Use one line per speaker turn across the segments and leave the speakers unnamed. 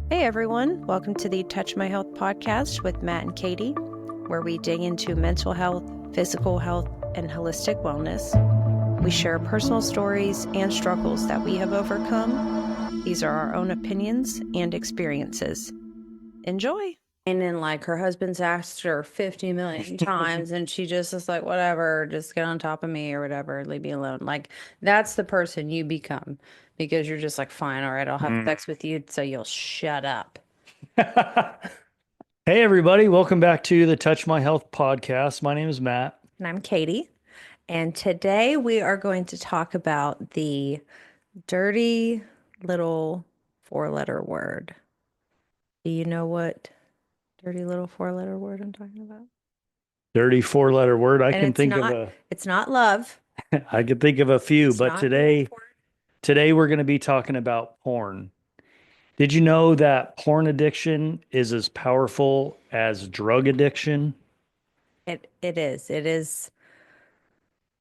Hey everyone, welcome to the Touch My Health podcast with Matt and Katie, where we dig into mental health, physical health, and holistic wellness. We share personal stories and struggles that we have overcome. These are our own opinions and experiences. Enjoy. And then, like, her husband's asked her 50 million times, and she just is like, whatever, just get on top of me or whatever, leave me alone. Like, that's the person you become because you're just like, fine, all right, I'll have sex with you so you'll shut up.
Hey, everybody. Welcome back to the Touch My Health podcast. My name is Matt.
And I'm Katie. And today we are going to talk about the dirty little four-letter word. Do you know what dirty little four-letter word I'm talking about?
Dirty four-letter word.
And it's not love.
I can think of a few,
It's
but
not the F word.
today we're going to be talking about porn. Did you know that porn addiction is as powerful as drug addiction?
It is. It is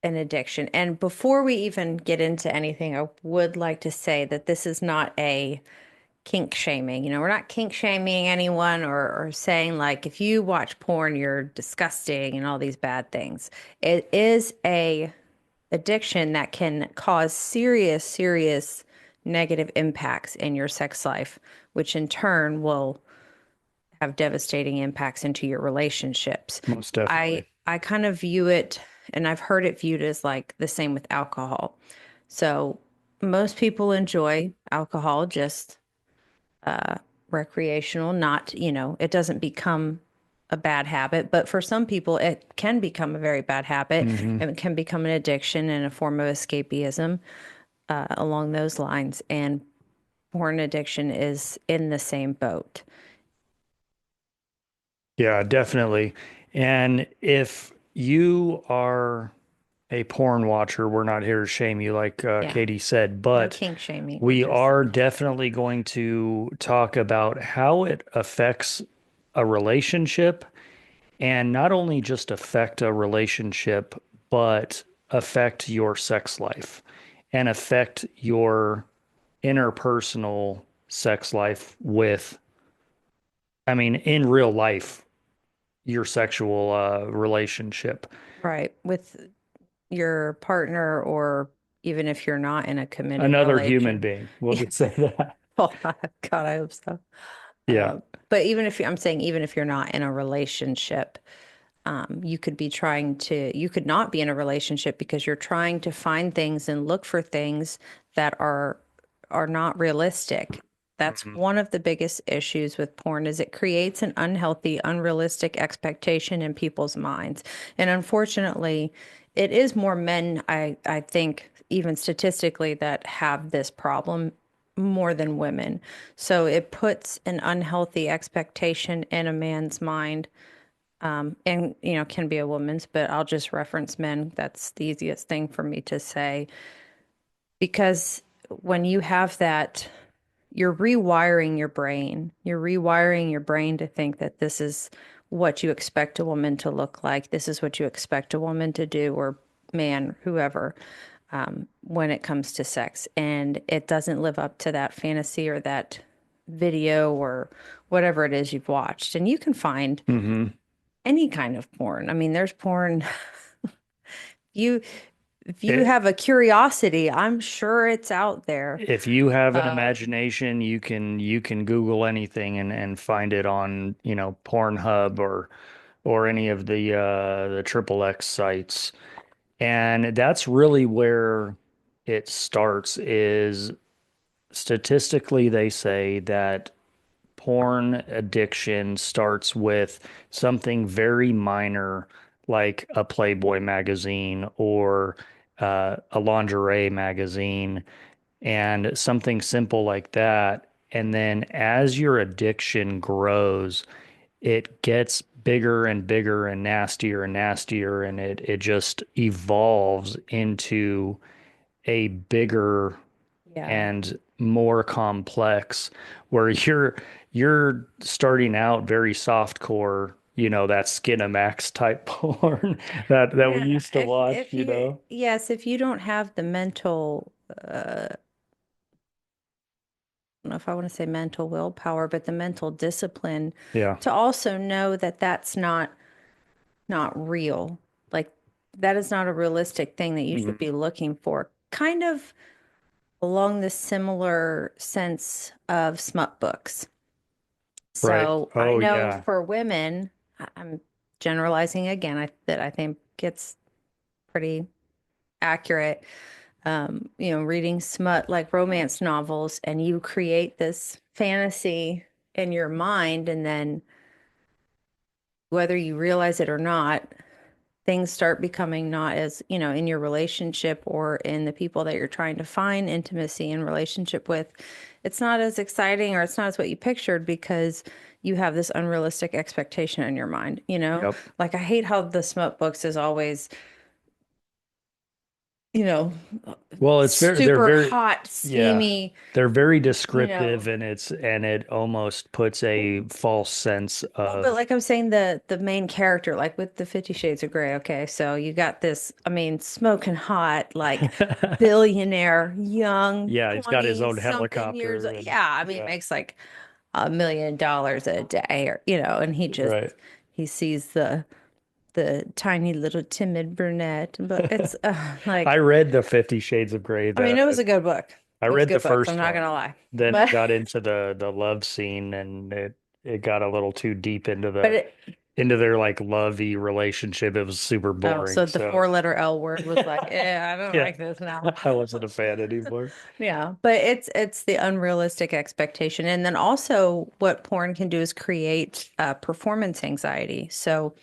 an addiction. And before we even get into anything, I would like to say that this is not a kink shaming. We're not kink shaming anyone or saying like if you watch porn, you're disgusting and all these bad things. It is a addiction that can cause serious negative impacts in your sex life, which in turn will have devastating impacts into your relationships.
Most
I
definitely.
I kind of view it, and I've heard it viewed as like the same with alcohol. So most people enjoy alcohol just recreational, not, it doesn't become a bad habit, but for some people, it can become a very bad habit
Hmm.
and it can become an addiction and a form of escapism along those lines. And porn addiction is in the same boat.
Yeah, definitely. And if you are a porn watcher, we're not here to shame you, like
Yeah,
Katie said,
no
but
kink shaming. We're
we
just,
are definitely going to talk about how it affects a relationship, and not only just affect a relationship, but affect your sex life and affect your interpersonal sex life with, I mean, in real life, your sexual relationship.
right, with your partner or even if you're not in a committed
Another human
relation.
being, we'll
Yeah.
just say that.
Oh, God, I hope so.
Yeah.
But I'm saying, even if you're not in a relationship, you could not be in a relationship because you're trying to find things and look for things that are not realistic. That's
Mhm.
one of the biggest issues with porn is it creates an unhealthy, unrealistic expectation in people's minds. And unfortunately, it is more men, I think, even statistically, that have this problem more than women. So it puts an unhealthy expectation in a man's mind and can be a woman's, but I'll just reference men. That's the easiest thing for me to say because when you have that, you're rewiring your brain. You're rewiring your brain to think that this is what you expect a woman to look like. This is what you expect a woman to do, or man, whoever, when it comes to sex. And it doesn't live up to that fantasy or that video or whatever it is you've watched. And you can find
Hmm.
any kind of porn. I mean, there's porn. You, if you
It,
have a curiosity, I'm sure it's out there.
if you have an
Uh,
imagination, you can Google anything and find it on, Pornhub or any of the triple X sites. And that's really where it starts is statistically they say that porn addiction starts with something very minor like a Playboy magazine or a lingerie magazine and something simple like that. And then as your addiction grows, it gets bigger and bigger and nastier, and it just evolves into a bigger
yeah.
and more complex where you're starting out very soft core, that Skinamax type porn that we
Yeah.
used to watch,
If you, yes, if you don't have the mental don't know if I want to say mental willpower, but the mental discipline
Yeah.
to also know that that's not real. Like that is not a realistic thing that you should
Mhm.
be looking for. Kind of along the similar sense of smut books.
Right.
So I
Oh,
know
yeah.
for women, I'm generalizing again, that I think gets pretty accurate. Reading smut like romance novels, and you create this fantasy in your mind, and then whether you realize it or not, things start becoming not as, in your relationship or in the people that you're trying to find intimacy in relationship with, it's not as exciting or it's not as what you pictured because you have this unrealistic expectation in your mind, you know?
Yep.
Like I hate how the smut books is always, you know,
Well, they're
super
very,
hot,
yeah,
steamy,
they're very
you know.
descriptive, and it almost puts a false sense
Well, but
of,
like I'm saying, the main character, like with the 50 Shades of Grey, okay, so you got this, I mean, smoking hot, like billionaire, young,
yeah, he's got his
20
own
something years.
helicopter and
Yeah, I mean,
yeah,
makes like $1 million a day, or and
right.
he sees the tiny little timid brunette, but it's
I
like,
read the 50 Shades of Grey.
I mean, it was a good book.
I
It was a
read the
good book. I'm
first
not
one.
gonna lie,
Then it
but
got into the love scene, and it got a little too deep into
but
the
it.
into their like lovey relationship. It was super
Oh, so
boring.
the
So
four-letter L word was like, I don't
yeah,
like this now.
I wasn't a fan anymore.
Yeah, but it's the unrealistic expectation. And then also what porn can do is create performance anxiety. So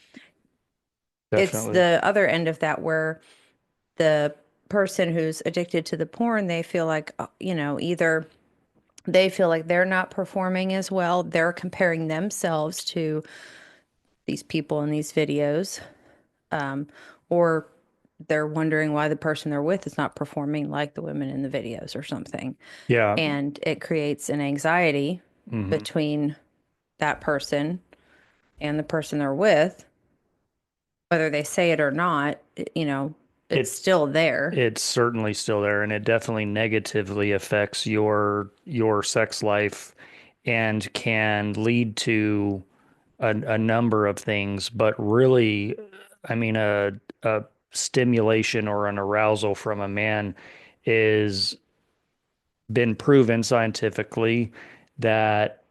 it's
Definitely.
the other end of that where the person who's addicted to the porn, they feel like, either they feel like they're not performing as well, they're comparing themselves to these people in these videos, or they're wondering why the person they're with is not performing like the women in the videos or something.
Yeah.
And it creates an anxiety
Hmm.
between that person and the person they're with, whether they say it or not, it's
It
still there.
it's certainly still there, and it definitely negatively affects your sex life and can lead to a number of things, but really, I mean, a stimulation or an arousal from a man is been proven scientifically that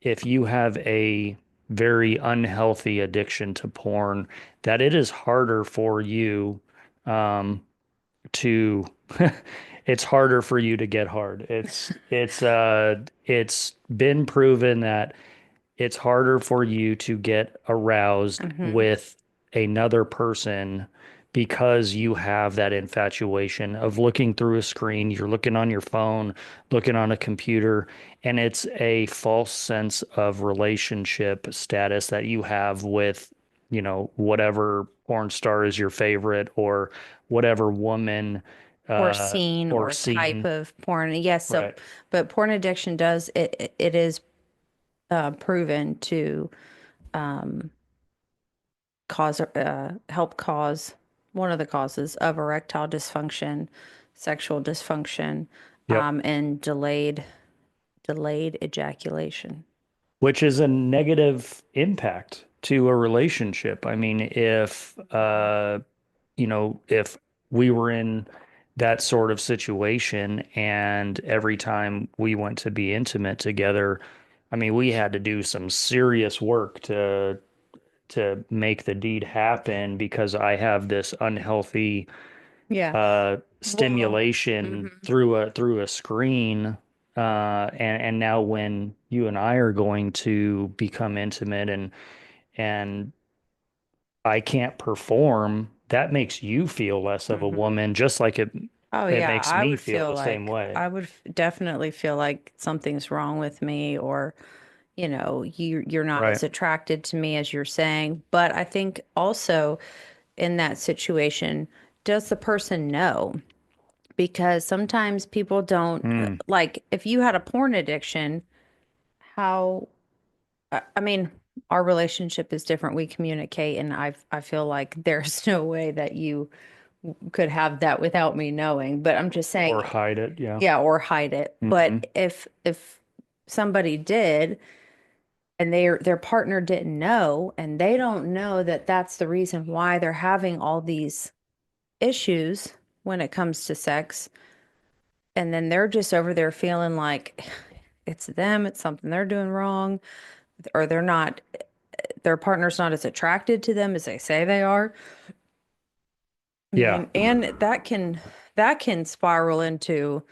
if you have a very unhealthy addiction to porn, that it is harder for you um, to it's harder for you to get hard. It's been proven that it's harder for you to get aroused
Hmm.
with another person because you have that infatuation of looking through a screen. You're looking on your phone, looking on a computer, and it's a false sense of relationship status that you have with, whatever porn star is your favorite or whatever woman
Or
uh,
scene
or
or type
scene.
of porn. Yes, so,
Right.
but porn addiction does, it is proven to help cause one of the causes of erectile dysfunction, sexual dysfunction,
Yep.
and delayed ejaculation.
Which is a negative impact to a relationship. I mean, if we were in that sort of situation and every time we went to be intimate together, I mean, we had to do some serious work to make the deed happen because I have this unhealthy
Yeah. Well,
stimulation
mhm.
through a screen, and now when you and I are going to become intimate and I can't perform, that makes you feel less of a
Mhm.
woman, just like
Oh
it
yeah,
makes me feel the same
I
way.
would definitely feel like something's wrong with me, or you're not
Right.
as attracted to me as you're saying. But I think also in that situation, does the person know? Because sometimes people don't,
Mm.
like if you had a porn addiction, how I mean, our relationship is different. We communicate, and I feel like there's no way that you could have that without me knowing. But I'm just
Or
saying,
hide it. Yeah.
yeah, or hide it.
Hmm.
But if somebody did and their partner didn't know, and they don't know that that's the reason why they're having all these issues when it comes to sex. And then they're just over there feeling like it's them, it's something they're doing wrong, or they're not, their partner's not as attracted to them as they say they are.
Yeah.
And that can spiral into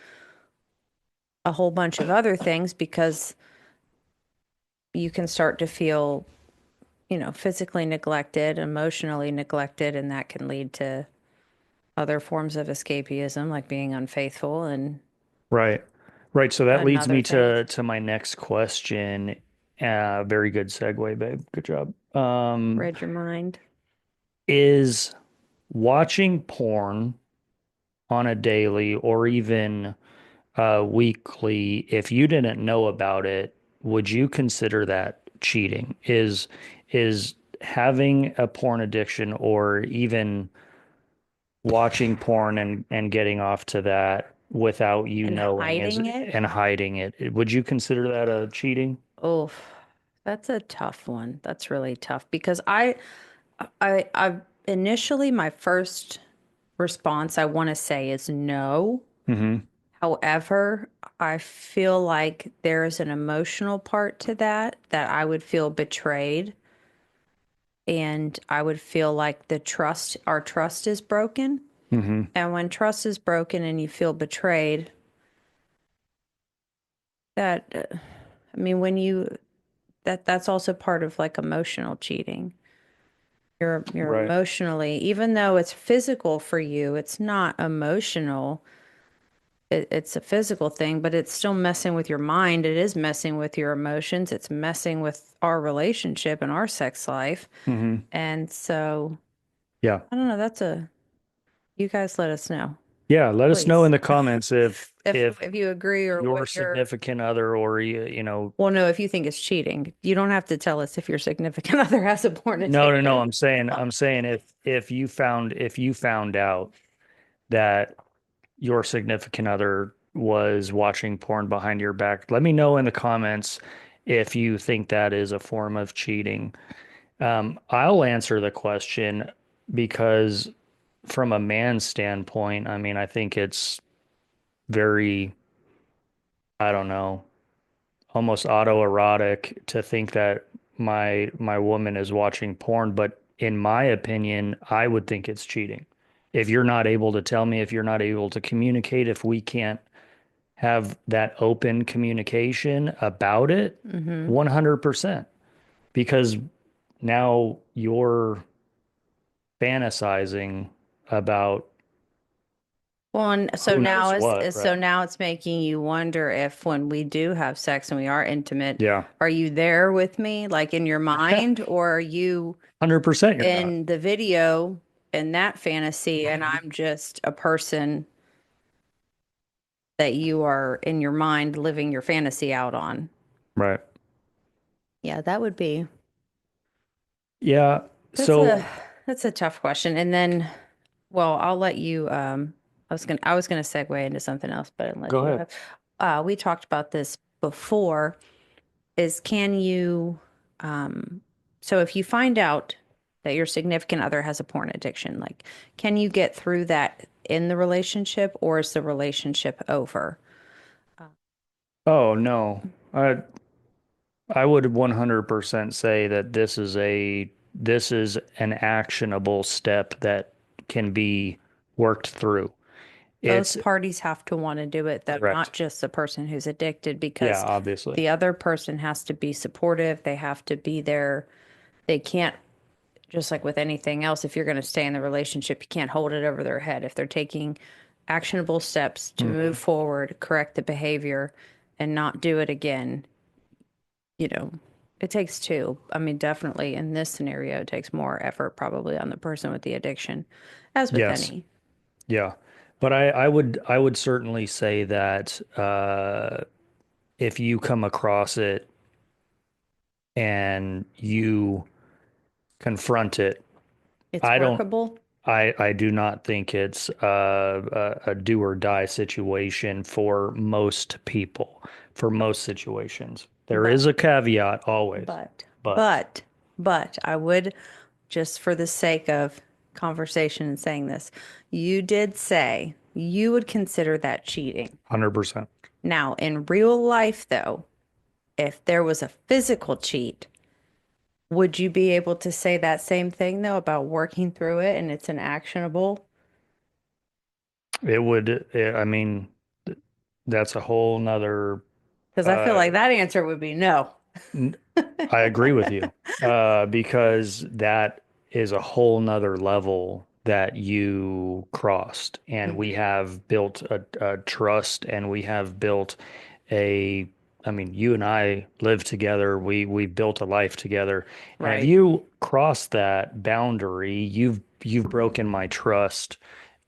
a whole bunch of other things because you can start to feel, physically neglected, emotionally neglected, and that can lead to other forms of escapism like being unfaithful and
Right. Right. So that leads
other
me
things.
to my next question. Very good segue, babe. Good job.
Read your mind.
Is watching porn on a daily or even weekly, if you didn't know about it, would you consider that cheating? Is having a porn addiction or even watching porn and getting off to that without you
And
knowing is
hiding it.
and hiding it, would you consider that a cheating?
Oh, that's a tough one. That's really tough because I initially my first response I want to say is no.
Hmm.
However, I feel like there is an emotional part to that I would feel betrayed and I would feel like our trust is broken.
Hmm.
And when trust is broken and you feel betrayed, I mean, that's also part of like emotional cheating. You're
Right.
emotionally, even though it's physical for you, it's not emotional. It's a physical thing, but it's still messing with your mind. It is messing with your emotions. It's messing with our relationship and our sex life.
Hmm.
And so,
Yeah.
I don't know. You guys let us know,
Yeah. Let us know in
please.
the comments if
If you agree or
your
what you're,
significant other or you know,
well, no, if you think it's cheating, you don't have to tell us if your significant other has a porn
no,
addiction.
I'm saying if you found out that your significant other was watching porn behind your back, let me know in the comments if you think that is a form of cheating. I'll answer the question because from a man's standpoint, I mean, I think it's very, I don't know, almost autoerotic to think that my woman is watching porn, but in my opinion, I would think it's cheating. If you're not able to tell me, if you're not able to communicate, if we can't have that open communication about it,
Hmm.
100%. Because now you're fantasizing about
Well, and
who knows what,
so
right?
now it's making you wonder if when we do have sex and we are intimate,
Yeah.
are you there with me, like in your mind, or are you
100% you're not.
in the video in that fantasy and I'm just a person that you are in your mind living your fantasy out on?
Right.
Yeah, that would be
Yeah.
that's a
So
that's a tough question. And then, well, I'll let you I was gonna segue into something else, but unless
go
you
ahead.
have we talked about this before is can you so if you find out that your significant other has a porn addiction, like can you get through that in the relationship or is the relationship over?
Oh no. I would 100% say that this is an actionable step that can be worked through. It's
Both parties have to want to do it, though, not
correct.
just the person who's addicted,
Yeah,
because
obviously.
the other person has to be supportive. They have to be there. They can't, just like with anything else, if you're going to stay in the relationship, you can't hold it over their head. If they're taking actionable steps to move
Hmm.
forward, correct the behavior, and not do it again, you know, it takes two. I mean, definitely in this scenario, it takes more effort probably on the person with the addiction, as with
Yes.
any.
Yeah. But I would certainly say that if you come across it and you confront it,
It's
I don't
workable.
I do not think it's a do or die situation for most people. for most situations. There
But
is a caveat always,
but
but
but but I would, just for the sake of conversation and saying this, you did say you would consider that cheating.
100%.
Now, in real life, though, if there was a physical cheat, would you be able to say that same thing, though, about working through it and it's an actionable?
It would, I mean, that's a whole nother,
Because I feel
uh,
like that answer would be no.
I agree with you, because that is a whole nother level that you crossed. And we
Mhm.
have built a trust, and we have built a, I mean, you and I live together. We built a life together. And if
Right.
you cross that boundary, you've broken my trust,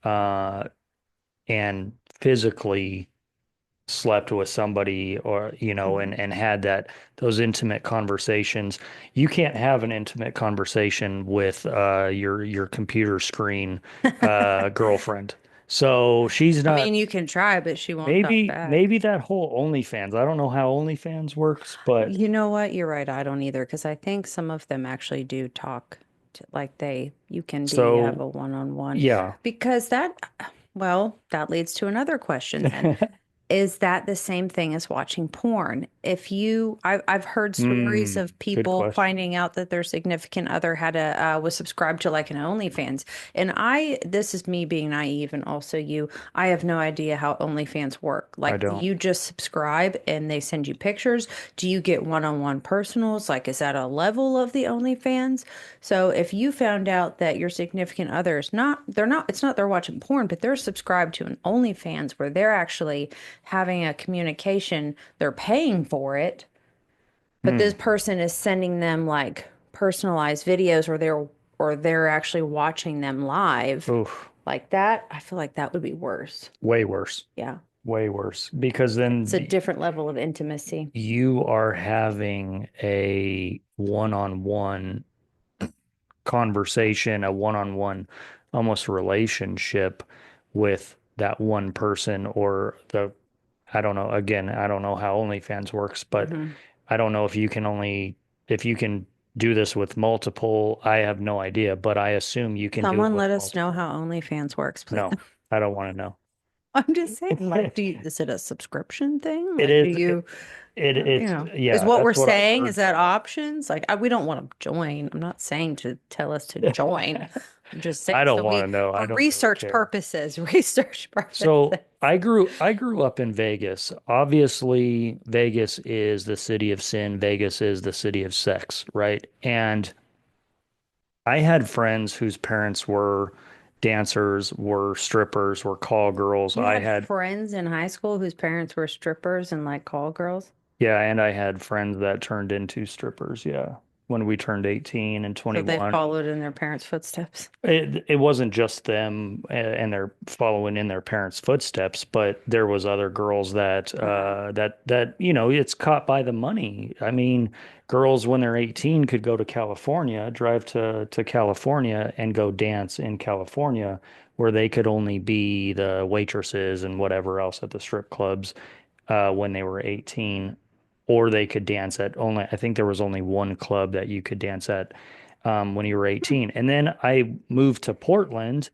uh, and physically slept with somebody, or
Mhm.
and had that those intimate conversations. You can't have an intimate conversation with your computer screen girlfriend. So she's
I
not.
mean, you can try, but she won't talk back.
Maybe that whole OnlyFans, I don't know how OnlyFans works, but
You know what? You're right. I don't either, because I think some of them actually do talk to, like you can be have
so
a one-on-one.
yeah.
Because well, that leads to another question then. Is that the same thing as watching porn? I've heard stories
Hmm,
of
good
people
question.
finding out that their significant other was subscribed to like an OnlyFans. And this is me being naive, and also I have no idea how OnlyFans work.
I
Like, do
don't.
you just subscribe and they send you pictures? Do you get one-on-one personals? Like, is that a level of the OnlyFans? So if you found out that your significant other is not, it's not they're watching porn, but they're subscribed to an OnlyFans where they're actually having a communication, they're paying for it, but this
Hmm.
person is sending them like personalized videos, or they're actually watching them live
Oof,
like that. I feel like that would be worse.
way worse.
Yeah.
Way worse, because
It's
then
a different level of intimacy.
you are having a one-on-one conversation, a one-on-one almost relationship with that one person, or I don't know, again, I don't know how OnlyFans works, but
Hmm.
I don't know if you can do this with multiple. I have no idea, but I assume you can do it
Someone
with
let us know
multiple.
how OnlyFans works, please.
No, I don't want to know.
I'm just saying, like, is it a subscription thing?
It
Like,
is, it's,
is
yeah,
what we're
that's what I've
saying, is
heard.
that options? Like, we don't want to join. I'm not saying to tell us to join. I'm just saying,
I don't
so
want to know. I
for
don't really
research
care.
purposes, research purposes.
So I grew up in Vegas. Obviously, Vegas is the city of sin. Vegas is the city of sex, right? And I had friends whose parents were dancers, were strippers, were call girls.
You
I
had
had,
friends in high school whose parents were strippers and like call girls,
yeah, and I had friends that turned into strippers, yeah, when we turned 18 and
so they
21.
followed in their parents' footsteps.
It wasn't just them, and they're following in their parents' footsteps, but there was other girls that
Uh-huh.
it's caught by the money. I mean, girls when they're 18 could go to California, drive to California and go dance in California, where they could only be the waitresses and whatever else at the strip clubs when they were 18, or they could dance at only, I think there was only one club that you could dance at when you were 18. And then I moved to Portland,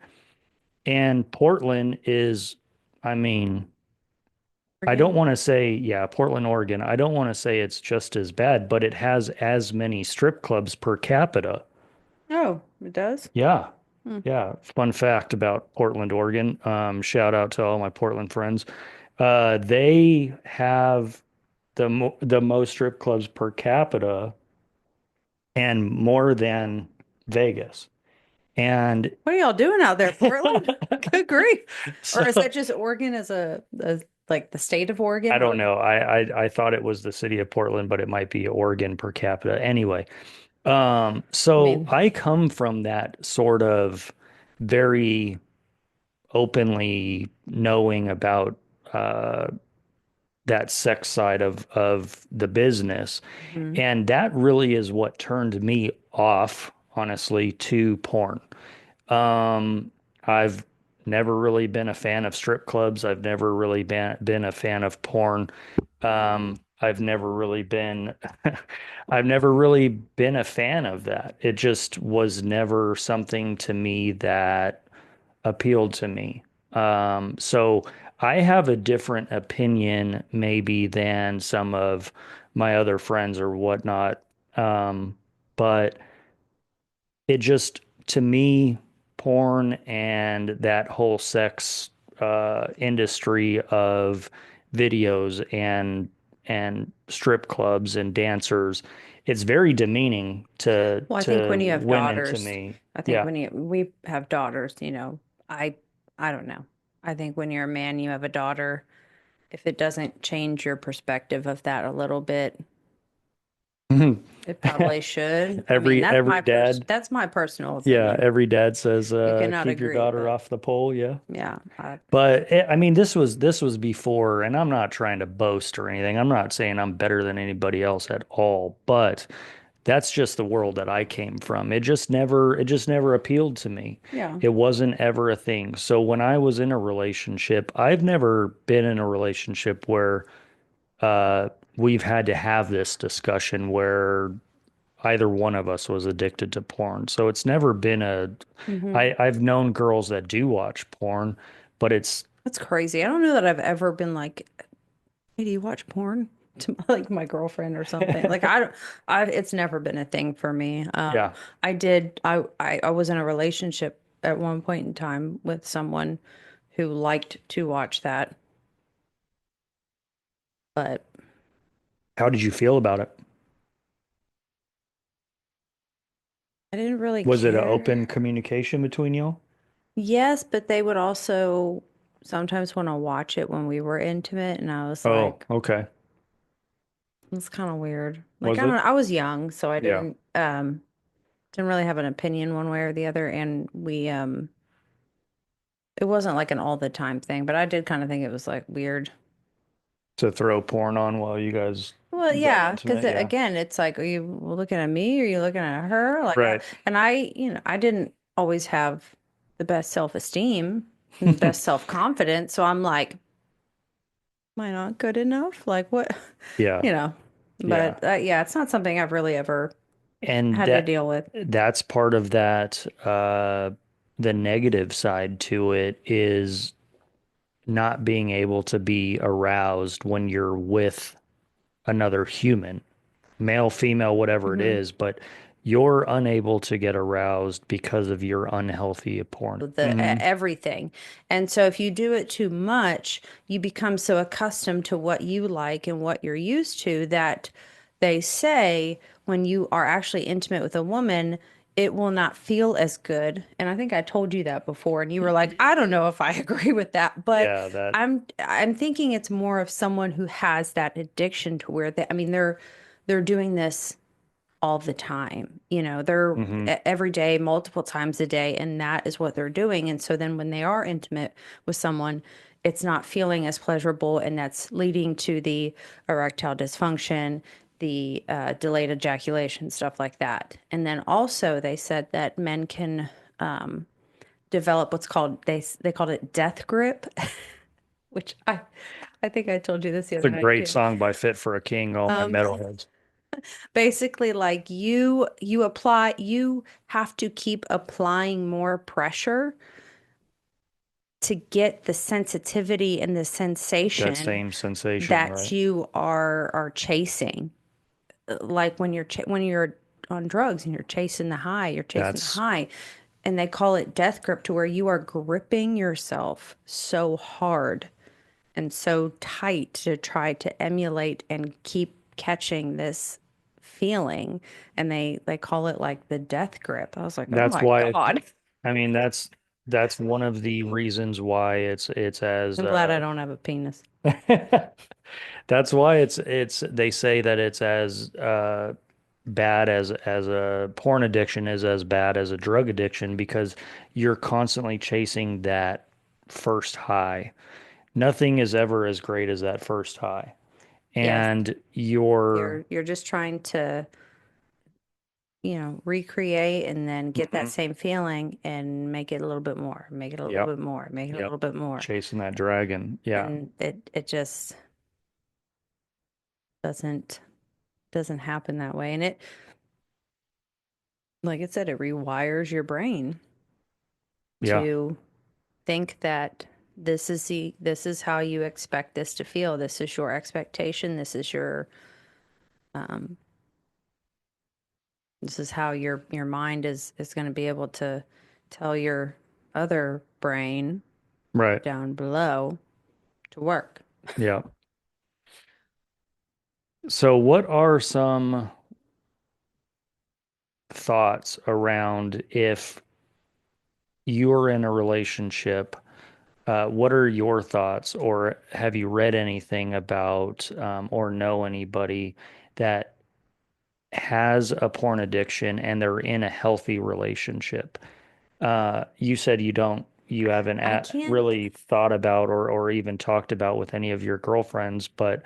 and Portland is, I mean, I don't
Oregon?
want to say, yeah, Portland, Oregon. I don't want to say it's just as bad, but it has as many strip clubs per capita.
Oh, it does?
Yeah.
Hmm.
Yeah. Fun fact about Portland, Oregon. Shout out to all my Portland friends. They have the most strip clubs per capita and more than Vegas. And
What are y'all doing out there, Portland? Good grief. Or is
so
that just Oregon like the state of Oregon?
I don't
Or
know. I thought it was the city of Portland, but it might be Oregon per capita. Anyway,
I
so
mean,
I come from that sort of very openly knowing about uh, that sex side of the business.
mhm.
And that really is what turned me off, honestly, to porn. Um, I've never really been a fan of strip clubs. I've never really been a fan of porn. I've never really been I've never really been a fan of that. It just was never something to me that appealed to me. So I have a different opinion maybe than some of my other friends or whatnot. But it just, to me, porn and that whole sex industry of videos and strip clubs and dancers, it's very demeaning
Well, I think
to
when you have
women to
daughters,
me.
I think
Yeah.
when we have daughters, I I don't know. I think when you're a man, you have a daughter, if it doesn't change your perspective of that a little bit, it probably should. I mean,
Every dad,
that's my personal
yeah,
opinion.
every dad says,
You cannot
keep your
agree,
daughter
but
off the pole. Yeah.
yeah,
But I mean, this was before, and I'm not trying to boast or anything. I'm not saying I'm better than anybody else at all, but that's just the world that I came from. It just never appealed to me.
yeah.
It wasn't ever a thing. So when I was in a relationship, I've never been in a relationship where we've had to have this discussion where either one of us was addicted to porn. So it's never been
Hmm.
I've known girls that do watch porn, but it's
That's crazy. I don't know that I've ever been like, "Hey, do you watch porn?" To like my girlfriend or something. Like I don't, it's never been a thing for me.
yeah.
I did, I was in a relationship at one point in time with someone who liked to watch that, but
How did you feel about it?
I didn't really
Was it an
care.
open communication between y'all?
Yes, but they would also sometimes want to watch it when we were intimate, and I was
Oh,
like,
okay.
it's kind of weird. Like
Was
I don't
it?
know, I was young, so I
Yeah.
didn't really have an opinion one way or the other, and it wasn't like an all the time thing, but I did kind of think it was like weird.
To throw porn on while you guys
Well,
got
yeah, because
intimate, yeah.
again, it's like, are you looking at me? Or are you looking at her?
Right.
And I didn't always have the best self-esteem and the best self-confidence. So I'm like, am I not good enough? Like what,
Yeah.
you know,
Yeah.
but yeah, it's not something I've really ever
And
had to deal with.
that's part of that the negative side to it is not being able to be aroused when you're with another human, male, female, whatever it
Hmm.
is, but you're unable to get aroused because of your unhealthy porn.
Everything. And so if you do it too much, you become so accustomed to what you like and what you're used to that they say when you are actually intimate with a woman, it will not feel as good. And I think I told you that before, and you were like, I don't know if I agree with that, but
Yeah, that.
I'm thinking it's more of someone who has that addiction to where I mean they're doing this all the time. They're
Hmm.
every day, multiple times a day, and that is what they're doing. And so then when they are intimate with someone, it's not feeling as pleasurable, and that's leading to the erectile dysfunction, the delayed ejaculation, stuff like that. And then also they said that men can develop what's called they called it death grip, which I think I told you this the
It's a
other night
great
too.
song by Fit for a King, all my
Um,
metalheads.
Basically, like you have to keep applying more pressure to get the sensitivity and the
That
sensation
same sensation,
that
right?
you are chasing. Like when you're on drugs and you're chasing the high, you're chasing the
That's
high. And they call it death grip, to where you are gripping yourself so hard and so tight to try to emulate and keep catching this feeling. And they call it like the death grip. I was like, oh
that's
my
why
God.
I mean that's one of the reasons why it's as
I'm glad I don't have a penis.
that's why it's they say that it's as bad as a porn addiction is as bad as a drug addiction because you're constantly chasing that first high. Nothing is ever as great as that first high.
Yes.
And you're
You're just trying to, recreate and then get that
Mhm.
same feeling and make it a little bit more, make it a little
Yep,
bit more, make it a
yep,
little bit more.
chasing that dragon. Yeah.
And it just doesn't doesn't happen that way. And it, like I said, it rewires your brain
Yeah,
to think that this is how you expect this to feel. This is your expectation. Um, this is how your mind is going to be able to tell your other brain
right.
down below to work.
Yeah. So, what are some thoughts around if you're in a relationship? What are your thoughts, or have you read anything about, or know anybody that has a porn addiction and they're in a healthy relationship? You said you haven't
I can't,
really thought about or even talked about with any of your girlfriends, but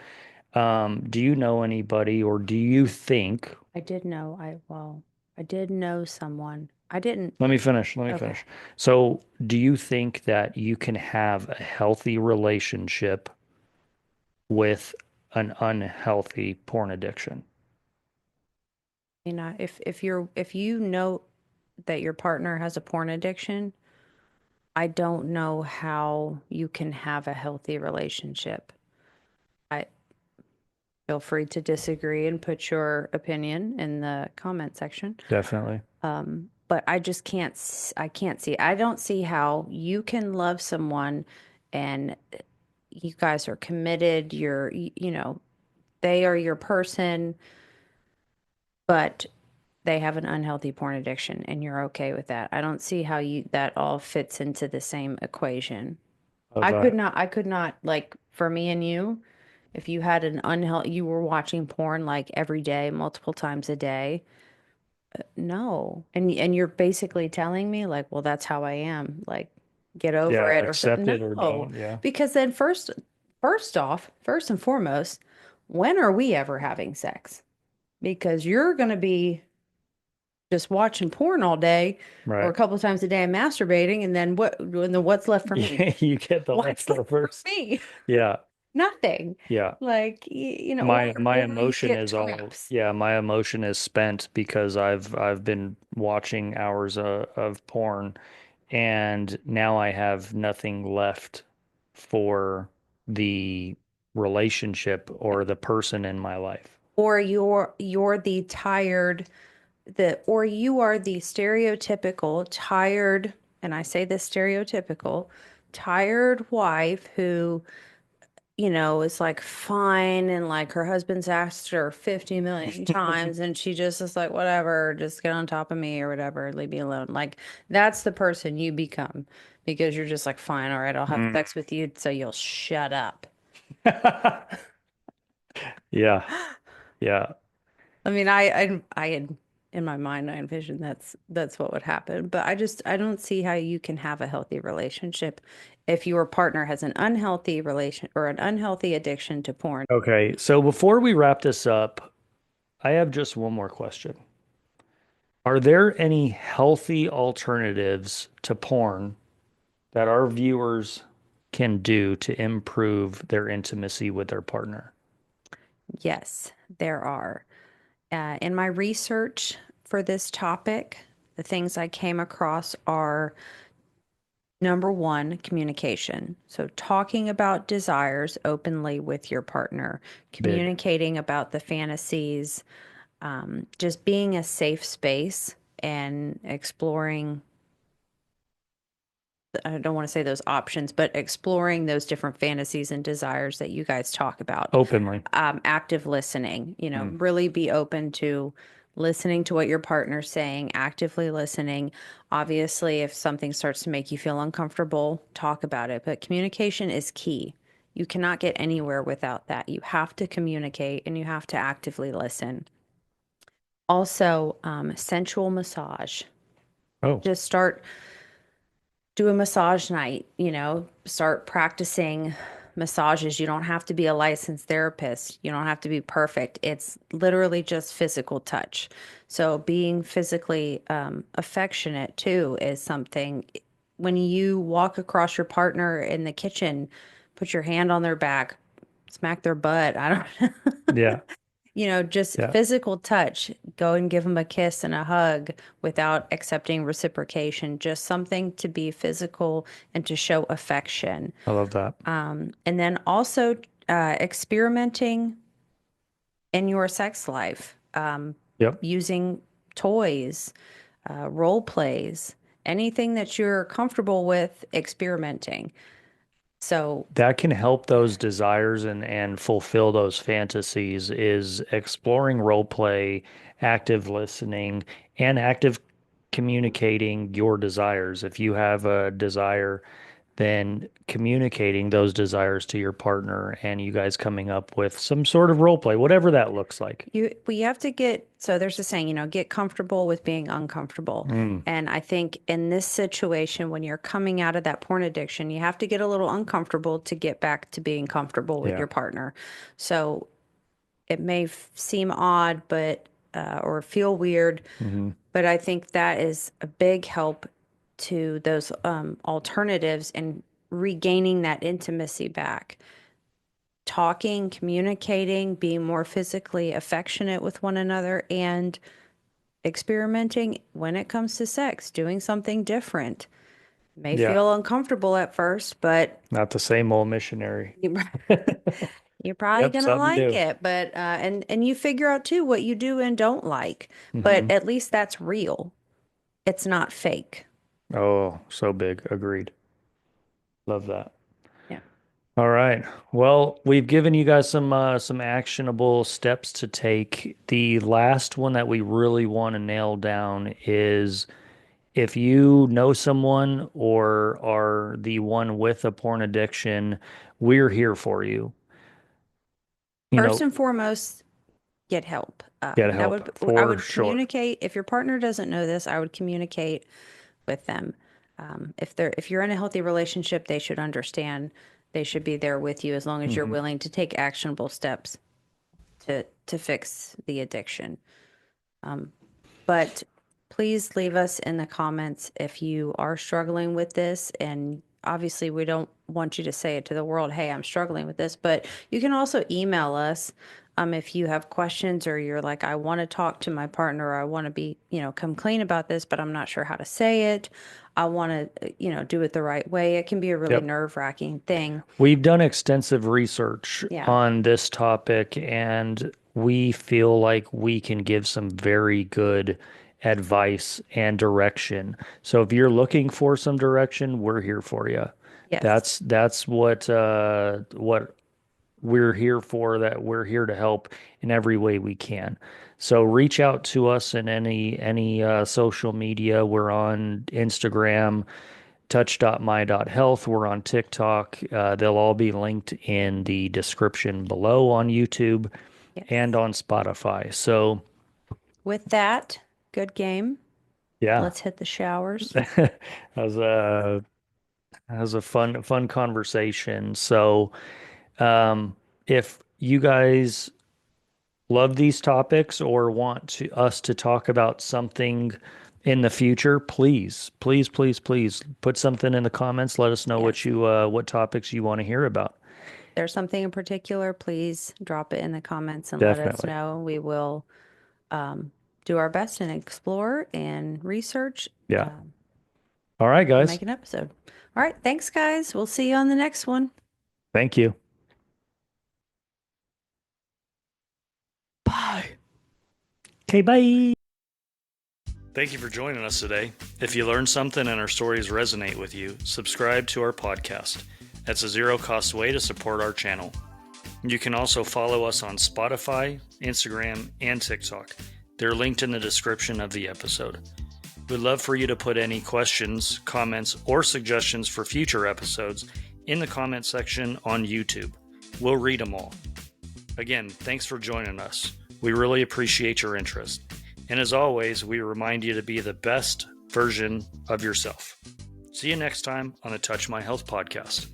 do you know anybody, or do you think?
I did know, well, I did know someone. I didn't,
Let me finish. Let me
okay.
finish. So, do you think that you can have a healthy relationship with an unhealthy porn addiction?
You know, if you know that your partner has a porn addiction, I don't know how you can have a healthy relationship. I feel free to disagree and put your opinion in the comment section.
Definitely.
But I just I can't see. I don't see how you can love someone and you guys are committed, you know, they are your person, but they have an unhealthy porn addiction and you're okay with that. I don't see how you that all fits into the same equation.
How's that?
I could not like for me and you, if you had an unhealthy, you were watching porn like every day, multiple times a day. No. And you're basically telling me like, well, that's how I am. Like, get over
Yeah,
it or
accept
something.
it or
No.
don't. Yeah.
Because then first off, first and foremost, when are we ever having sex? Because you're going to be just watching porn all day or a
Right.
couple of times a day and masturbating, and then what's left for me?
Yeah, you get the
What's left for
leftovers.
me?
Yeah.
Nothing.
Yeah.
Like, you know,
My
or you
emotion
get
is all,
traps.
yeah, my emotion is spent because I've been watching hours of porn, and now I have nothing left for the relationship or the person in my life.
Or you're the tired the or you are the stereotypical tired, and I say this stereotypical, tired wife who, you know, is like fine and like her husband's asked her 50 million times and she just is like, whatever, just get on top of me or whatever, leave me alone. Like that's the person you become because you're just like, fine, all right, I'll have
Mm.
sex with you so you'll shut up.
Yeah. Yeah.
I mean, I had in my mind, I envisioned that's what would happen. But I don't see how you can have a healthy relationship if your partner has an unhealthy relation or an unhealthy addiction to porn.
Okay. So before we wrap this up, I have just one more question. Are there any healthy alternatives to porn that our viewers can do to improve their intimacy with their partner?
Yes, there are. In my research for this topic, the things I came across are number one, communication. So, talking about desires openly with your partner,
Big.
communicating about the fantasies, just being a safe space and exploring, I don't want to say those options, but exploring those different fantasies and desires that you guys talk about.
Openly.
Active listening, you know,
Mm.
really be open to listening to what your partner's saying, actively listening. Obviously, if something starts to make you feel uncomfortable, talk about it. But communication is key. You cannot get anywhere without that. You have to communicate and you have to actively listen. Also, sensual massage.
Oh,
Just start do a massage night, you know, start practicing massages. You don't have to be a licensed therapist. You don't have to be perfect. It's literally just physical touch. So being physically affectionate too is something when you walk across your partner in the kitchen, put your hand on their back, smack their butt. I don't,
Yeah.
just
Yeah.
physical touch. Go and give them a kiss and a hug without accepting reciprocation. Just something to be physical and to show affection.
I love that.
And then also experimenting in your sex life,
Yep.
using toys, role plays, anything that you're comfortable with experimenting. So,
That can help those desires and fulfill those fantasies is exploring role play, active listening, and active communicating your desires. If you have a desire, then communicating those desires to your partner and you guys coming up with some sort of role play, whatever that looks like.
we have to get, so there's a saying, get comfortable with being uncomfortable.
Mm,
And I think in this situation, when you're coming out of that porn addiction, you have to get a little uncomfortable to get back to being comfortable with
yeah.
your partner. So it may seem odd, but, or feel weird,
Hmm.
but I think that is a big help to those alternatives and regaining that intimacy back. Talking, communicating, being more physically affectionate with one another, and experimenting when it comes to sex, doing something different. May
Yeah.
feel uncomfortable at first, but
Not the same old missionary.
you- you're probably
Yep.
gonna
Something
like
new.
it. But and you figure out too what you do and don't like. But
Hmm.
at least that's real. It's not fake.
Oh, so big. Agreed. Love that.
Yeah.
All right. Well, we've given you guys some actionable steps to take. The last one that we really want to nail down is if you know someone or are the one with a porn addiction, we're here for you. You
First
know,
and foremost, get help.
get
That
help
would I
for
would
sure.
communicate if your partner doesn't know this. I would communicate with them. If you're in a healthy relationship, they should understand. They should be there with you as long as you're
Hmm.
willing to take actionable steps to fix the addiction. But please leave us in the comments if you are struggling with this. And obviously, we don't want you to say it to the world, hey, I'm struggling with this. But you can also email us if you have questions or you're like, I want to talk to my partner, or I want to be, come clean about this, but I'm not sure how to say it. I want to, do it the right way. It can be a really
Yep.
nerve-wracking thing.
We've done extensive research
Yeah.
on this topic, and we feel like we can give some very good advice and direction. So if you're looking for some direction, we're here for you.
Yes.
That's what we're here for, that we're here to help in every way we can. So reach out to us in any social media. We're on Instagram, touch.my.health. We're on TikTok. They'll all be linked in the description below on YouTube and
Yes.
on Spotify. So,
With that, good game.
yeah,
Let's hit the showers.
that was a fun conversation. So, if you guys love these topics or want us to talk about something in the future, please put something in the comments. Let us know
Yes.
what topics you want to hear about.
There's something in particular, please drop it in the comments and let us
Definitely.
know. We will um, do our best and explore and research
Yeah. All right,
to
guys.
make an episode. All right. Thanks, guys. We'll see you on the next one.
Thank you.
Bye.
Okay, bye. Thank you for joining us today. If you learned something and our stories resonate with you, subscribe to our podcast. That's a zero-cost way to support our channel. You can also follow us on Spotify, Instagram, and TikTok. They're linked in the description of the episode. We'd love for you to put any questions, comments, or suggestions for future episodes in the comment section on YouTube. We'll read them all. Again, thanks for joining us. We really appreciate your interest. And as always, we remind you to be the best version of yourself. See you next time on the Touch My Health podcast.